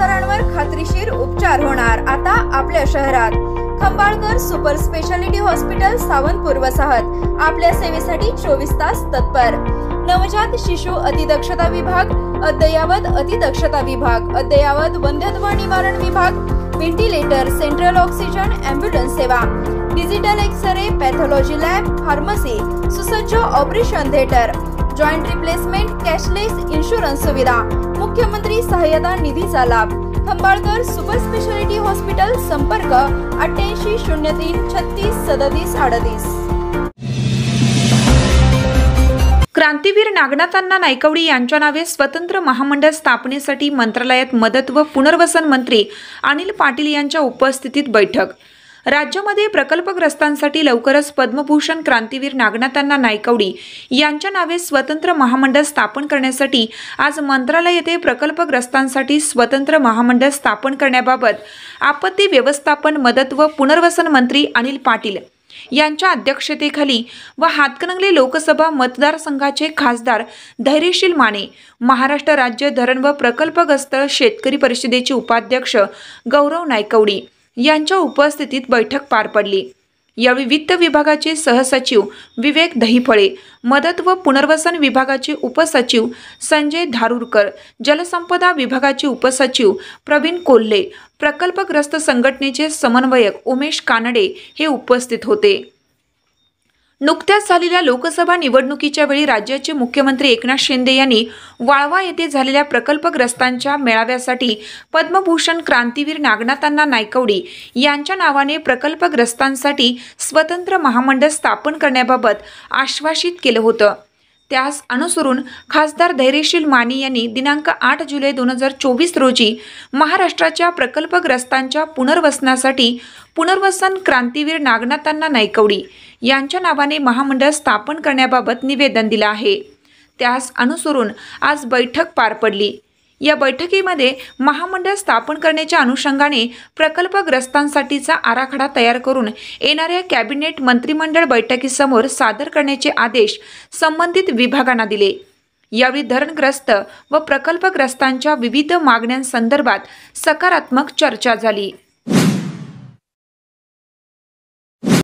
आजारांवर खात्रीशीर उपचार होणार आता आपल्या शहरात। Khambalkar super speciality hospital Sawantpur वसाहत आपल्या सेवेसाठी 24 तास तत्पर। नवजात शिशु अतिदक्षता विभाग, अद्ययावत अतिदक्षता विभाग, अद्ययावत वंध्यत्व निवारण विभाग, व्हेंटिलेटर, सेंट्रल ऑक्सिजन, एम्ब्युलन्स सेवा, digital x-ray, pathology lab, pharmacy, सुसज्ज operation theatre, joint replacement, cashless insurance सुविधा, मुख्यमंत्री सहायता निधीचा लाभ। खंबाळकर सुपर स्पेशालिटी हॉस्पिटल, संपर्क 88 03 36 37 38। क्रांतीवीर नागनाथांना नायकवडी यांच्या नावे स्वतंत्र महामंडळ स्थापनेसाठी मंत्रालयात मदत व पुनर्वसन मंत्री अनिल पाटील यांच्या उपस्थितीत बैठक। राज्यामध्ये प्रकल्पग्रस्तांसाठी लवकरच पद्मभूषण क्रांतीवीर नागनाथांना नायकवडी यांच्या नावे स्वतंत्र महामंडळ स्थापन करण्यासाठी आज मंत्रालय येथे प्रकल्पग्रस्तांसाठी स्वतंत्र महामंडळ स्थापन करण्याबाबत आपत्ती व्यवस्थापन, मदत व पुनर्वसन मंत्री अनिल पाटील यांच्या अध्यक्षतेखाली व हातकणंगले लोकसभा मतदारसंघाचे खासदार धैर्यशील माने, महाराष्ट्र राज्य धरण व प्रकल्पग्रस्त शेतकरी परिषदेचे उपाध्यक्ष गौरव नायकवडी यांच्या उपस्थितीत बैठक पार पडली। यावेळी वित्त विभागाचे सहसचिव विवेक दहीफळे, मदत व पुनर्वसन विभागाचे उपसचिव संजय धारूरकर, जलसंपदा विभागाचे उपसचिव प्रवीण कोल्हे, प्रकल्पग्रस्त संघटनेचे समन्वयक उमेश कानडे हे उपस्थित होते। नुकत्याच झालेल्या लोकसभा निवडणुकीच्या वेळी राज्याचे मुख्यमंत्री एकनाथ शिंदे यांनी वाळवा येथे झालेल्या प्रकल्पग्रस्तांच्या मेळाव्यासाठी पद्मभूषण क्रांतीवीर नागनाथांना नायकवडी यांच्या नावाने प्रकल्पग्रस्तांसाठी स्वतंत्र महामंडळ स्थापन करण्याबाबत आश्वासित केलं होतं। त्यास अनुसरून खासदार धैर्यशील माने यांनी दिनांक 8 जुलै 2024 रोजी महाराष्ट्राच्या प्रकल्पग्रस्तांच्या पुनर्वसनासाठी पुनर्वसन क्रांतीवीर नागनाथांना नायकवडी यांच्या नावाने महामंडळ स्थापन करण्याबाबत निवेदन दिलं आहे। त्यास अनुसरून आज बैठक पार पडली। या बैठकीमध्ये महामंडळ स्थापन करण्याच्या अनुषंगाने प्रकल्पग्रस्तांसाठीचा आराखडा तयार करून येणाऱ्या कॅबिनेट मंत्रिमंडळ बैठकीसमोर सादर करण्याचे आदेश संबंधित विभागांना दिले। यावेळी धरणग्रस्त व प्रकल्पग्रस्तांच्या विविध मागण्यांसंदर्भात सकारात्मक चर्चा झाली।